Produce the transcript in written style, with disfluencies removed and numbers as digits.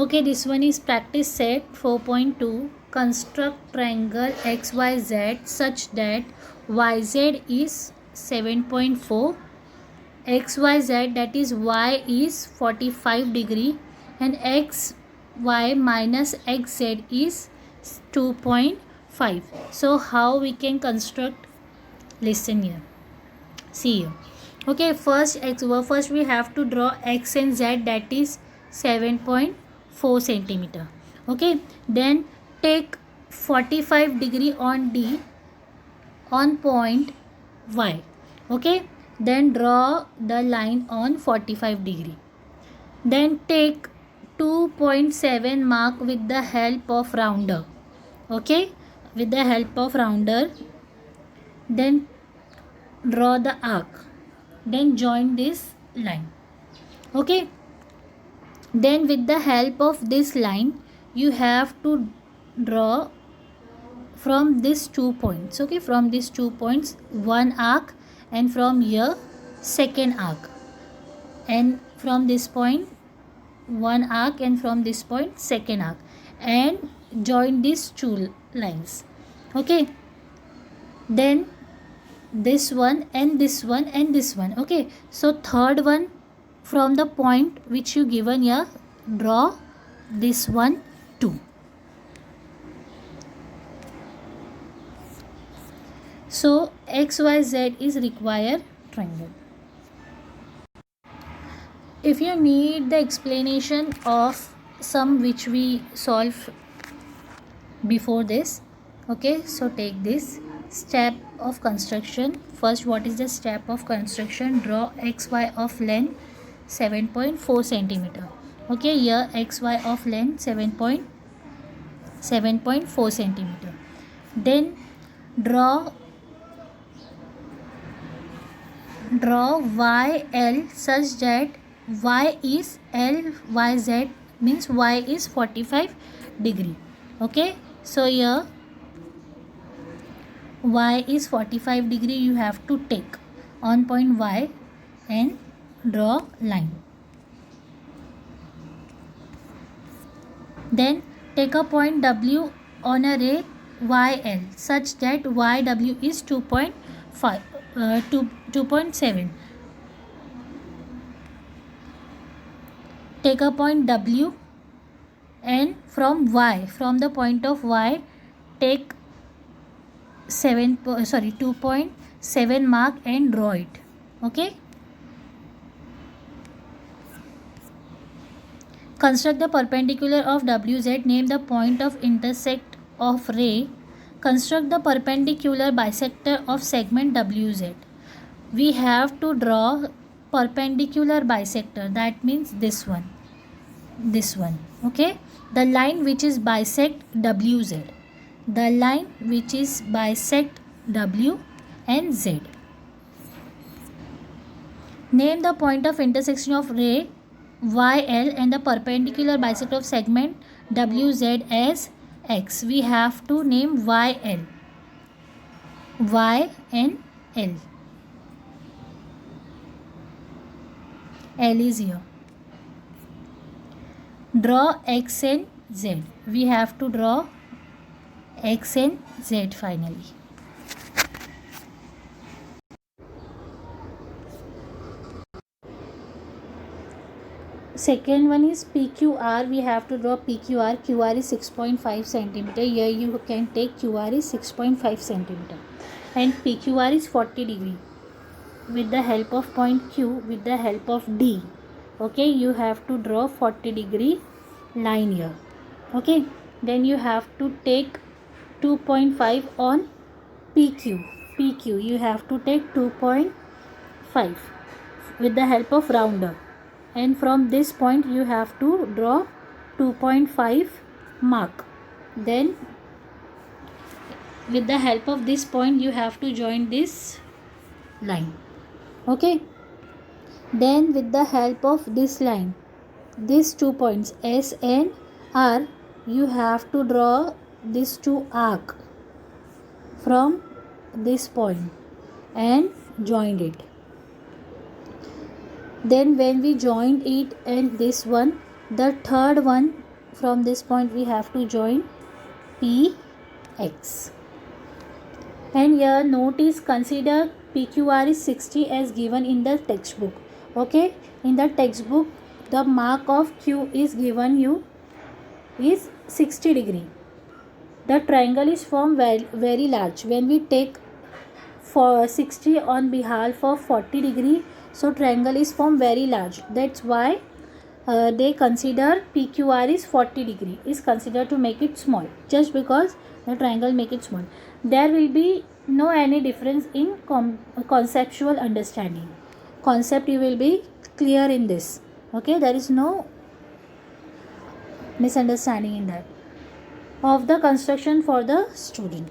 Okay, this one is practice set 4.2. Construct triangle XYZ such that YZ is 7.4, XYZ, that is Y, is 45 degree, and XY minus XZ is 2.5. So how we can construct? Listen here. See here. Okay, first we have to draw X and Z, that is 7.4 centimeter. Okay, then take 45 degree on D on point Y. Okay, then draw the line on 45 degree. Then take 2.7 mark with the help of rounder. Okay, with the help of rounder, then draw the arc, then join this line. Okay, then with the help of this line you have to draw from these 2 points. Okay, from these 2 points one arc, and from here second arc, and from this point one arc, and from this point second arc, and join these two lines. Okay, then this one and this one and this one. Okay, so third one, from the point which you given here, draw this one too. So XYZ is required triangle. If you need the explanation of sum which we solve before this, okay, so take this step of construction. First, what is the step of construction? Draw XY of length 7.4 centimeter. Okay, here XY of length 7.4 centimeter. Then draw YL such that Y is LYZ, means Y is 45 degree. Okay, so here Y is 45 degree, you have to take on point Y and draw line. Then take a point W on a ray YL such that YW is 2.7. Take a point W, and from the point of Y, take 2.7 mark and draw it. Okay, construct the perpendicular of WZ. Name the point of intersect of ray. Construct the perpendicular bisector of segment WZ. We have to draw perpendicular bisector, that means this one. Okay, the line which is bisect WZ, the line which is bisect W and Z. Name the point of intersection of ray YL and the perpendicular bisector of segment WZ as X. We have to name YL, Y and L. L is here. Draw X and Z. We have to draw X and Z finally. Second one is PQR. We have to draw PQR. QR is 6.5 centimeter. Here you can take QR is 6.5 centimeter, and PQR is 40 degree. With the help of point Q, with the help of D, okay, you have to draw 40 degree line here. Okay, then you have to take 2.5 on PQ. You have to take 2.5 with the help of rounder, and from this point you have to draw 2.5 mark. Then with the help of this point you have to join this line. Okay, then with the help of this line, these 2 points S and R, you have to draw these 2 arc from this point and join it. Then when we joined it and this one, the third one from this point we have to join PX. And here note is consider PQR is 60 as given in the textbook. Okay, in the textbook the mark of Q is given you is 60 degree. The triangle is formed very large. When we take for 60 on behalf of 40 degree, so triangle is formed very large. That's why they consider PQR is 40 degree is considered to make it small, just because the triangle make it small. There will be no any difference in conceptual understanding. Concept you will be clear in this. Okay, there is no misunderstanding in that of the construction for the student.